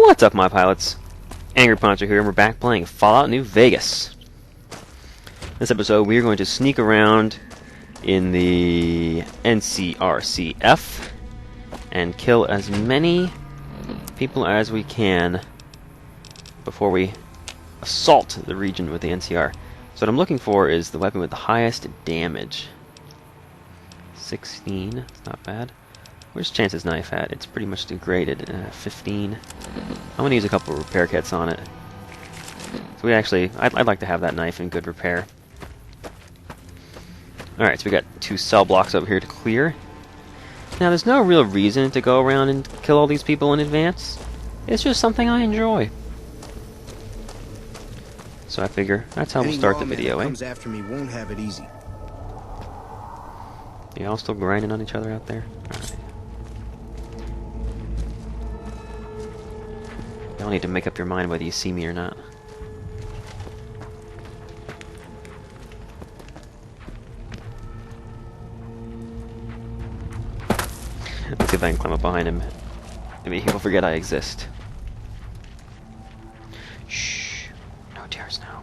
What's up, my pilots? Angry Poncho here, and we're back playing Fallout New Vegas. This episode, we are going to sneak around in the NCRCF and kill as many people as we can before we assault the region with the NCR. So what I'm looking for is the weapon with the highest damage. 16, it's not bad. Where's Chance's knife at? It's pretty much degraded. 15. I'm going to use a couple of repair kits on it. So I'd like to have that knife in good repair. Alright, so we got 2 cell blocks over here to clear. Now, there's no real reason to go around and kill all these people in advance. It's just something I enjoy. So I figure that's how we'll start the video, eh? Comes after me won't have it easy. Y'all still grinding on each other out there? Alright. Y'all need to make up your mind whether you see me or not. Let's see if I can climb up behind him. Maybe he'll forget I exist. Shh. No tears now.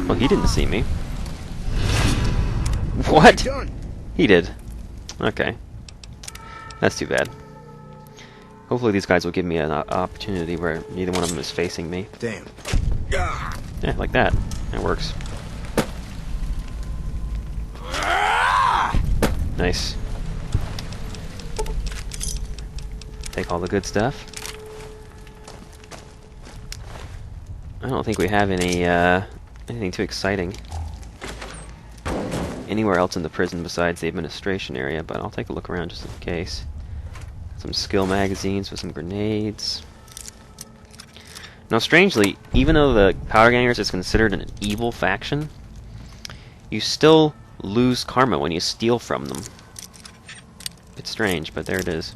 Well, he didn't see me. What? He did. Okay. That's too bad. Hopefully these guys will give me an opportunity where neither one of them is facing me. Damn. Yeah, like that. That works. Nice. Take all the good stuff. I don't think we have any anything too exciting anywhere else in the prison besides the administration area, but I'll take a look around just in case. Some skill magazines with some grenades. Now, strangely, even though the Powder Gangers is considered an evil faction, you still lose karma when you steal from them. It's strange, but there it is.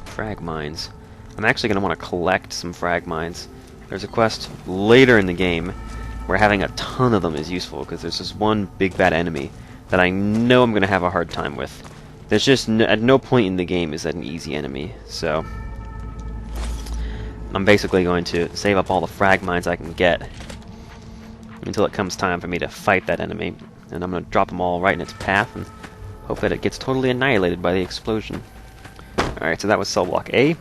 Frag mines. I'm actually going to want to collect some frag mines. There's a quest later in the game where having a ton of them is useful, because there's this one big bad enemy that I know I'm going to have a hard time with. There's just at no point in the game is that an easy enemy, so I'm basically going to save up all the frag mines I can get until it comes time for me to fight that enemy, and I'm going to drop them all right in its path and hope that it gets totally annihilated by the explosion. Alright, so that was cell block A.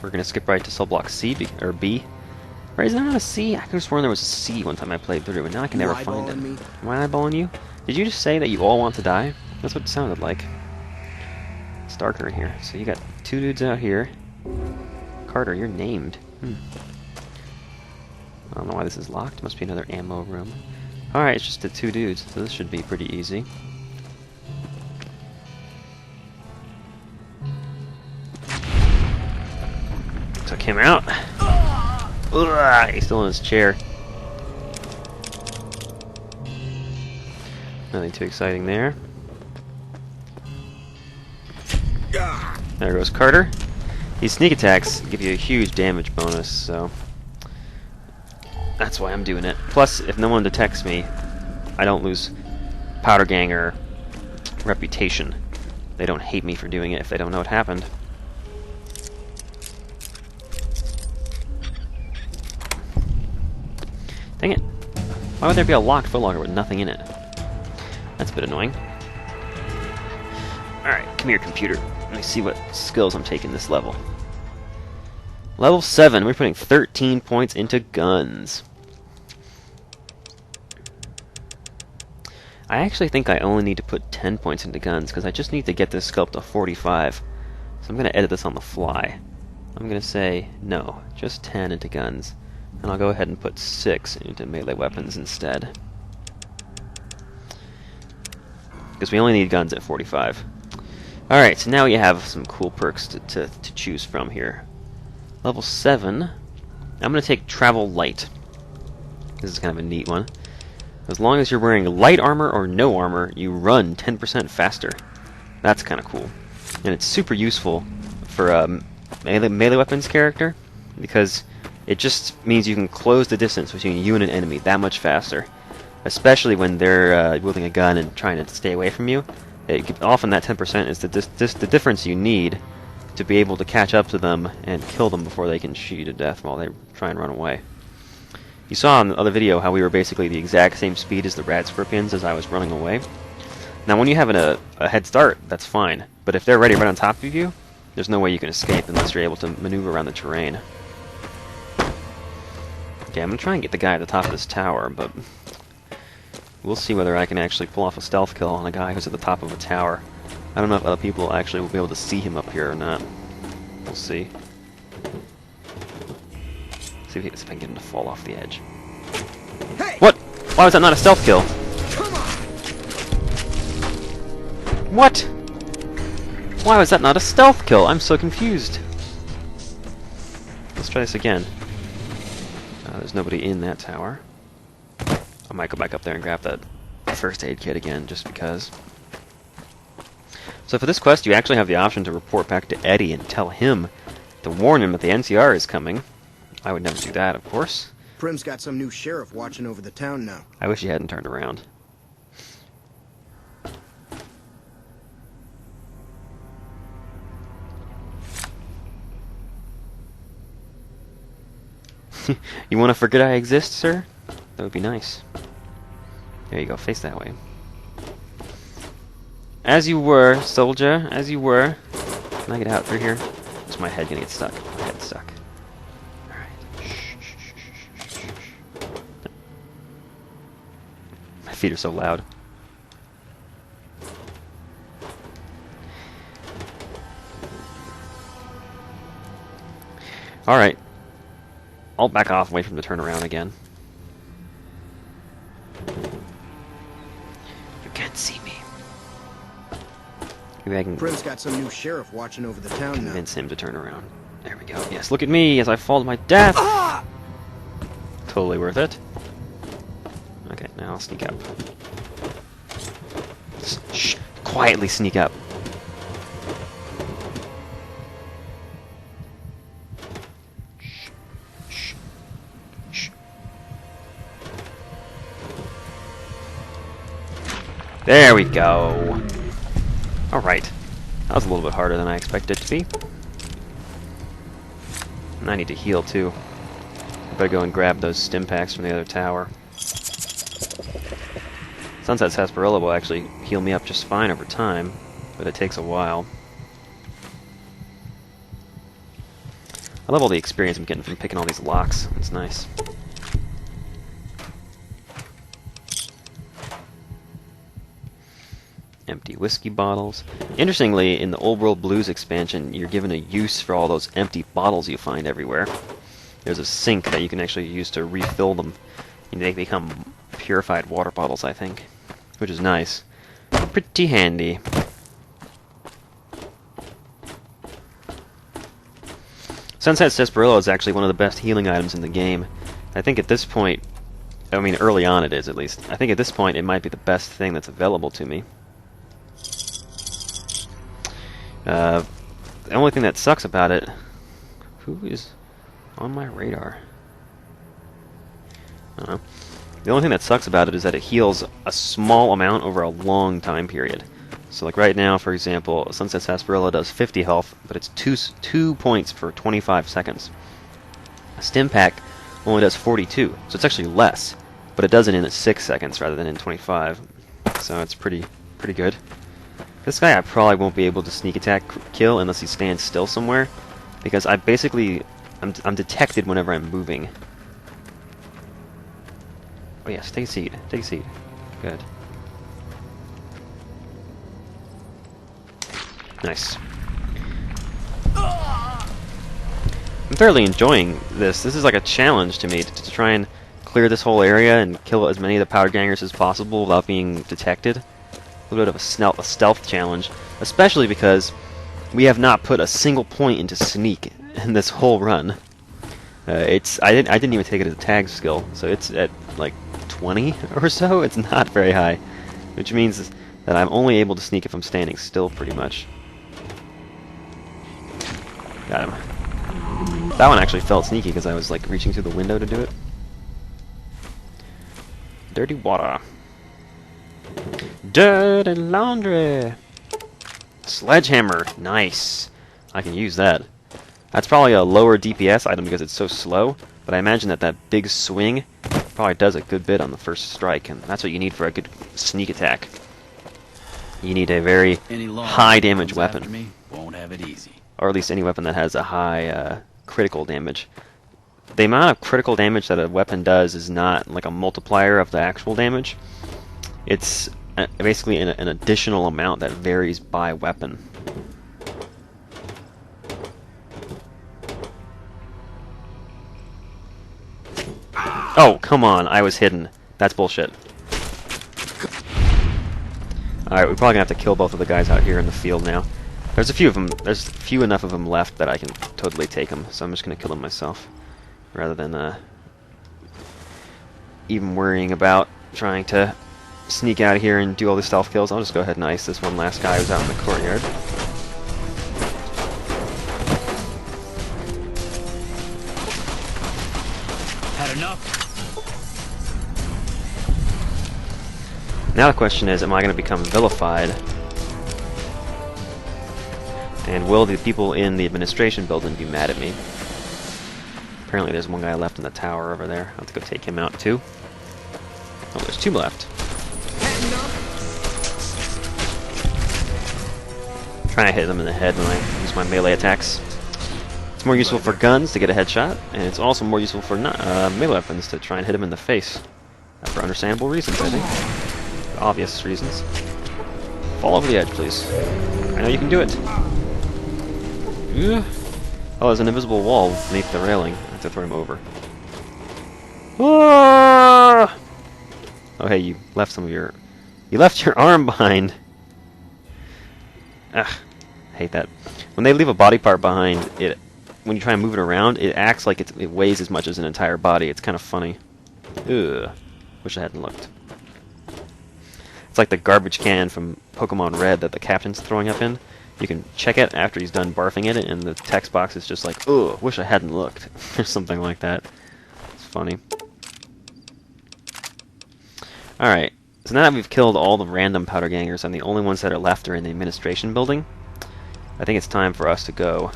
We're going to skip right to cell block C, or B. Or is there not a C? I could have sworn there was a C one time I played through, and now I can never find it. Am I eyeballing you? Did you just say that you all want to die? That's what it sounded like. It's darker in here. So you got 2 dudes out here. Carter, you're named. I don't know why this is locked. Must be another ammo room. Alright, it's just the 2 dudes, so this should be pretty easy. Took him out. Ugh, he's still in his chair. Nothing too exciting there. There goes Carter. These sneak attacks give you a huge damage bonus, so that's why I'm doing it. Plus, if no one detects me, I don't lose Powder Ganger reputation. They don't hate me for doing it if they don't know what happened. Dang it. Why would there be a locked footlogger with nothing in it? That's a bit annoying. Alright, come here, computer. Let me see what skills I'm taking this level. Level 7, we're putting 13 points into guns. I actually think I only need to put 10 points into guns, because I just need to get this skill up to 45. So I'm going to edit this on the fly. I'm going to say, no, just 10 into guns. And I'll go ahead and put 6 into melee weapons instead. Because we only need guns at 45. Alright, so now you have some cool perks to choose from here. Level 7, I'm going to take Travel Light. This is kind of a neat one. As long as you're wearing light armor or no armor, you run 10% faster. That's kind of cool. And it's super useful for a melee weapons character, because it just means you can close the distance between you and an enemy that much faster. Especially when they're wielding a gun and trying to stay away from you. Often that 10% is the difference you need to be able to catch up to them and kill them before they can shoot you to death while they try and run away. You saw in the other video how we were basically the exact same speed as the rad scorpions as I was running away. Now when you have a head start, that's fine, but if they're ready right on top of you, there's no way you can escape unless you're able to maneuver around the terrain. Okay, I'm going to try and get the guy at the top of this tower, but we'll see whether I can actually pull off a stealth kill on a guy who's at the top of a tower. I don't know if other people actually will be able to see him up here or not. We'll see. See if I can get him to fall off the edge. Hey! What? Why was that not a stealth kill? Come on! What? Why was that not a stealth kill? I'm so confused. Let's try this again. There's nobody in that tower. I might go back up there and grab that first aid kit again, just because. So for this quest, you actually have the option to report back to Eddie and tell him to warn him that the NCR is coming. I would never do that, of course. Prim's got some new sheriff watching over the town now. I wish he hadn't turned around. You want to forget I exist, sir? That would be nice. There you go, face that way. As you were, soldier, as you were. Can I get out through here? Is my head gonna get stuck? My head's stuck. Alright. Shh. My feet are so loud. Alright. I'll back off and wait for him to turn around again. You can't see me. Maybe I can Prim's got some new sheriff watching over the town now. convince him to turn around. There we go. Yes, look at me as I fall to my death! Ah! Totally worth it. Okay, now I'll sneak up. Shh! Quietly sneak up. There we go. Alright. That was a little bit harder than I expected it to be. And I need to heal too. I better go and grab those stim packs from the other tower. Sunset Sarsaparilla will actually heal me up just fine over time, but it takes a while. I love all the experience I'm getting from picking all these locks. It's nice. Empty whiskey bottles. Interestingly, in the Old World Blues expansion, you're given a use for all those empty bottles you find everywhere. There's a sink that you can actually use to refill them. And they become purified water bottles, I think. Which is nice. Pretty handy. Sunset Sarsaparilla is actually one of the best healing items in the game. I think at this point, I mean early on it is at least, I think at this point it might be the best thing that's available to me. The only thing that sucks about it... Who is on my radar? I don't know. The only thing that sucks about it is that it heals a small amount over a long time period. So like right now, for example, Sunset Sarsaparilla does 50 health, but it's 2 points for 25 seconds. A stim pack only does 42, so it's actually less, but it does it in 6 seconds rather than in 25. So it's pretty good. This guy I probably won't be able to sneak attack kill unless he stands still somewhere, because I'm detected whenever I'm moving. Oh yes, take a seat. Take a seat. Good. Nice. I'm thoroughly enjoying this. This is like a challenge to me to try and clear this whole area and kill as many of the powder gangers as possible without being detected. A little bit of a stealth challenge, especially because we have not put a single point into sneak in this whole run. I didn't even take it as a tag skill, so it's at like 20 or so. It's not very high, which means that I'm only able to sneak if I'm standing still, pretty much. Got him. That one actually felt sneaky because I was like reaching through the window to do it. Dirty water. Dirty laundry. Sledgehammer. Nice. I can use that. That's probably a lower DPS item because it's so slow, but I imagine that big swing probably does a good bit on the first strike, and that's what you need for a good sneak attack. You need a very high damage weapon. Won't have it easy. Or at least any weapon that has a high critical damage. The amount of critical damage that a weapon does is not like a multiplier of the actual damage. It's basically an additional amount that varies by weapon. Oh, come on, I was hidden. That's bullshit. Alright, we're probably gonna have to kill both of the guys out here in the field now. There's a few of them. There's few enough of them left that I can totally take them, so I'm just gonna kill them myself. Rather than even worrying about trying to sneak out of here and do all these stealth kills. I'll just go ahead and ice this one last guy who's out in the courtyard. Had enough? Now the question is, am I going to become vilified? And will the people in the administration building be mad at me? Apparently there's one guy left in the tower over there. I'll have to go take him out too. Oh, there's two left. Trying to hit them in the head when I use my melee attacks. It's more useful for guns to get a headshot, and it's also more useful for melee weapons to try and hit them in the face. For understandable reasons, I think. Obvious reasons. Fall over the edge, please. I know you can do it. Oh, there's an invisible wall beneath the railing. I have to throw him over. Ah! Oh, hey, you left some of your... You left your arm behind. Ugh, hate that. When they leave a body part behind, when you try and move it around, it acts like it weighs as much as an entire body. It's kind of funny. Ugh. Wish I hadn't looked. It's like the garbage can from Pokemon Red that the captain's throwing up in. You can check it after he's done barfing in it, and the text box is just like, ugh, wish I hadn't looked. Or something like that. It's funny. Alright, so now that we've killed all the random powder gangers and the only ones that are left are in the administration building, I think it's time for us to go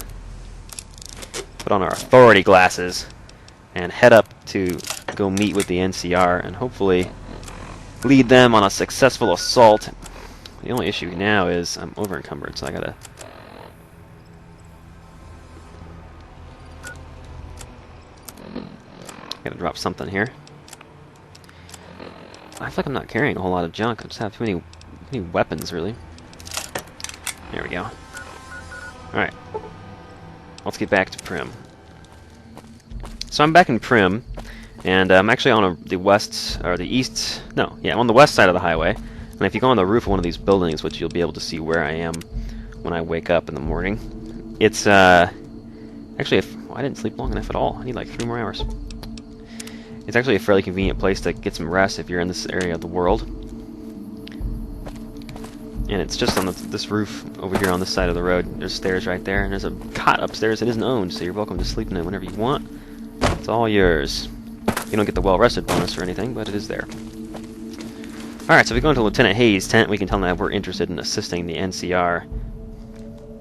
put on our authority glasses and head up to go meet with the NCR and hopefully lead them on a successful assault. The only issue now is I'm over encumbered, so I gotta drop something here. I feel like I'm not carrying a whole lot of junk. I just have too many weapons, really. There we go. Alright. Let's get back to Prim. So I'm back in Prim, and I'm actually on the west, or the east, no, yeah, I'm on the west side of the highway. And if you go on the roof of one of these buildings, which you'll be able to see where I am when I wake up in the morning, it's, actually, I didn't sleep long enough at all. I need like 3 more hours. It's actually a fairly convenient place to get some rest if you're in this area of the world. And it's just on this roof over here on this side of the road. There's stairs right there, and there's a cot upstairs that isn't owned, so you're welcome to sleep in it whenever you want. It's all yours. You don't get the well-rested bonus or anything, but it is there. Alright, so if we go into Lieutenant Hayes' tent, we can tell him that we're interested in assisting the NCR.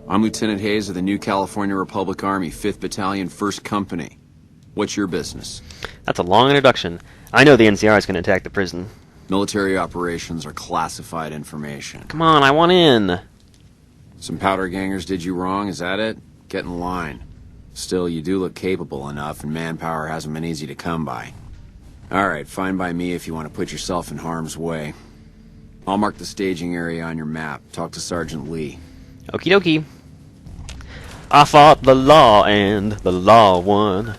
I'm Lieutenant Hayes of the New California Republic Army, 5th Battalion, 1st Company. What's your business? That's a long introduction. I know the NCR is going to attack the prison. Military operations are classified information. Come on, I want in. Some powder gangers did you wrong, is that it? Get in line. Still, you do look capable enough, and manpower hasn't been easy to come by. Alright, fine by me if you want to put yourself in harm's way. I'll mark the staging area on your map. Talk to Sergeant Lee. Okie dokie. I fought the law and the law won.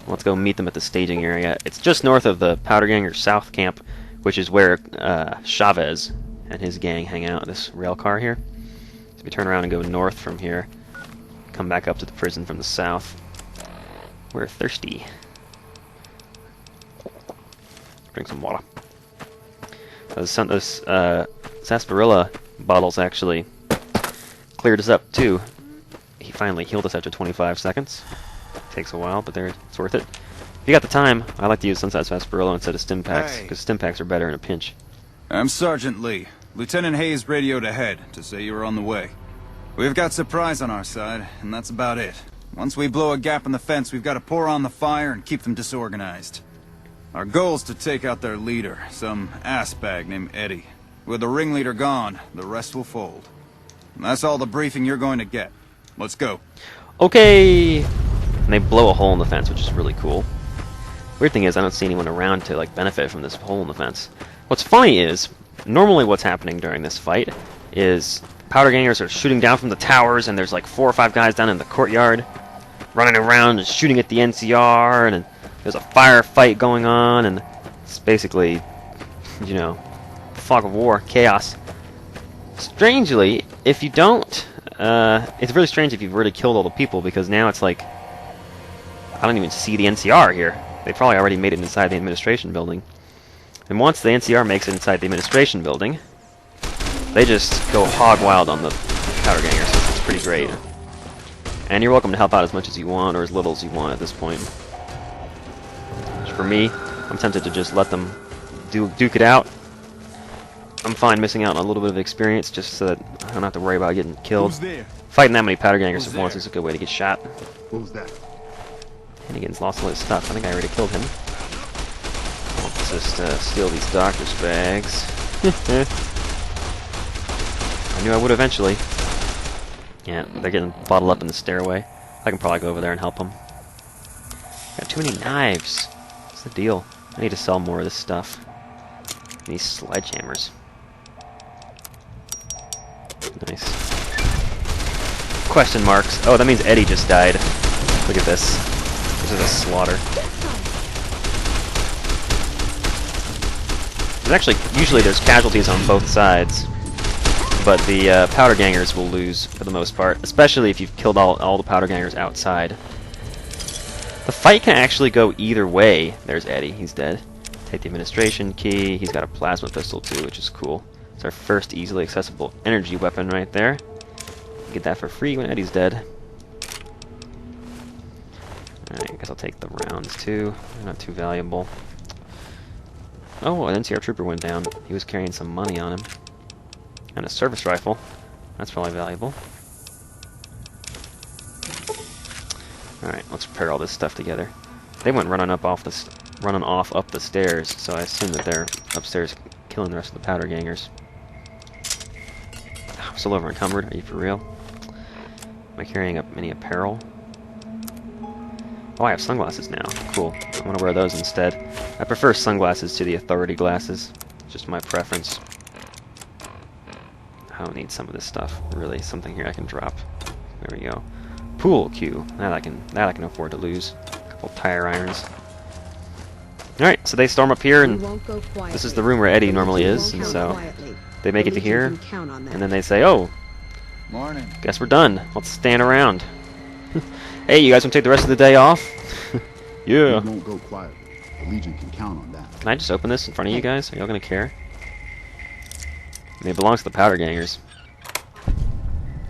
Let's go meet them at the staging area. It's just north of the Powder Ganger South Camp, which is where Chavez and his gang hang out in this rail car here. So we turn around and go north from here, come back up to the prison from the south. We're thirsty. Drink some water. Those sarsaparilla bottles actually cleared us up too. He finally healed us after 25 seconds. Takes a while, but it's worth it. If you got the time, I like to use sunset sarsaparilla instead of stim packs, because stim packs are better in a pinch. I'm Sergeant Lee. Lieutenant Hayes radioed ahead to say you were on the way. We've got surprise on our side, and that's about it. Once we blow a gap in the fence, we've got to pour on the fire and keep them disorganized. Our goal's to take out their leader, some assbag named Eddie. With the ringleader gone, the rest will fold. And that's all the briefing you're going to get. Let's go. Okay! And they blow a hole in the fence, which is really cool. Weird thing is, I don't see anyone around to like benefit from this hole in the fence. What's funny is, normally what's happening during this fight is powder gangers are shooting down from the towers, and there's like 4 or 5 guys down in the courtyard running around and shooting at the NCR, and there's a firefight going on, and it's basically, you know, fog of war, chaos. Strangely, if you don't, it's really strange if you've already killed all the people, because now it's like, I don't even see the NCR here. They probably already made it inside the administration building. And once the NCR makes it inside the administration building, they just go hog wild on the powder gangers. It's pretty great. And you're welcome to help out as much as you want, or as little as you want at this point. For me, I'm tempted to just let them duke it out. I'm fine missing out on a little bit of experience just so that I don't have to worry about getting killed. Fighting that many powder gangers at once is a good way to get shot. Who's that? Hennigan's lost all his stuff. I think I already killed him. Let's just steal these doctor's bags. I knew I would eventually. Yeah, they're getting bottled up in the stairway. I can probably go over there and help them. Got too many knives. What's the deal? I need to sell more of this stuff. These sledgehammers. Nice. Question marks. Oh, that means Eddie just died. Look at this. This is a slaughter. There's actually, usually there's casualties on both sides, but the powder gangers will lose for the most part, especially if you've killed all the powder gangers outside. The fight can actually go either way. There's Eddie, he's dead. Take the administration key. He's got a plasma pistol too, which is cool. It's our first easily accessible energy weapon right there. Get that for free when Eddie's dead. Alright, I guess I'll take the rounds too. They're not too valuable. Oh, an NCR trooper went down. He was carrying some money on him. And a service rifle. That's probably valuable. Alright, let's prepare all this stuff together. They went running off up the stairs, so I assume that they're upstairs killing the rest of the powder gangers. Oh, I'm still over encumbered. Are you for real? Am I carrying up any apparel? Oh, I have sunglasses now. Cool. I'm gonna wear those instead. I prefer sunglasses to the authority glasses. Just my preference. I don't need some of this stuff. Really, something here I can drop. There we go. Pool cue. That I can afford to lose. A couple tire irons. Alright, so they storm up here, and this is the room where Eddie normally is, and so they make it to here, and then they say, oh, Morning. guess we're done. Let's stand around. Hey, you guys want to take the rest of the day off? Yeah. We won't go quietly. The Legion can count on that. Can I just open this in front of you guys? Are y'all gonna care? I mean, it belongs to the powder gangers.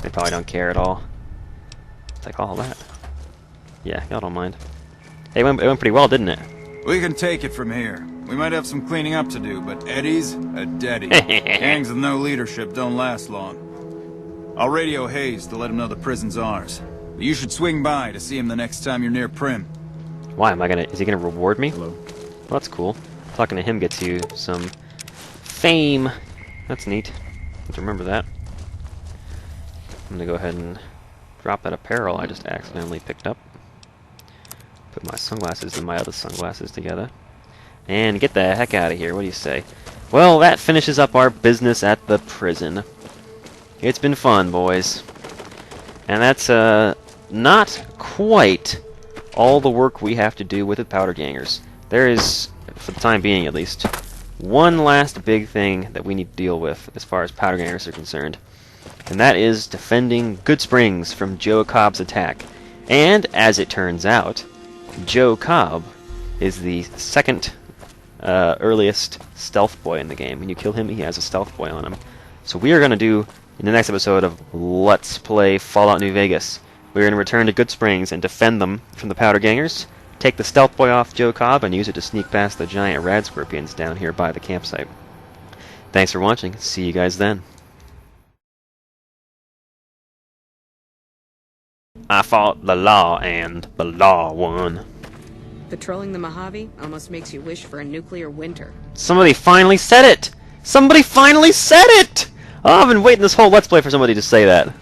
They probably don't care at all. Take all that. Yeah, y'all don't mind. Hey, it went pretty well, didn't it? We can take it from here. We might have some cleaning up to do, but Eddie's a daddy. Gangs with no leadership don't last long. I'll radio Hayes to let him know the prison's ours. You should swing by to see him the next time you're near Prim. Why am I gonna? Is he gonna reward me? Hello. Well, that's cool. Talking to him gets you some fame. That's neat. Have to remember that. I'm gonna go ahead and drop that apparel I just accidentally picked up. Put my sunglasses and my other sunglasses together. And get the heck out of here. What do you say? Well, that finishes up our business at the prison. It's been fun, boys. And that's not quite all the work we have to do with the powder gangers. There is, for the time being at least, one last big thing that we need to deal with as far as powder gangers are concerned. And that is defending Good Springs from Joe Cobb's attack. And, as it turns out, Joe Cobb is the second earliest stealth boy in the game. When you kill him, he has a stealth boy on him. So we are going to do, in the next episode of Let's Play Fallout New Vegas, we're going to return to Good Springs and defend them from the powder gangers, take the stealth boy off Joe Cobb, and use it to sneak past the giant rad scorpions down here by the campsite. Thanks for watching. See you guys then. I fought the law and the law won. Patrolling the Mojave almost makes you wish for a nuclear winter. Somebody finally said it! Somebody finally said it! Oh, I've been waiting this whole Let's Play for somebody to say that.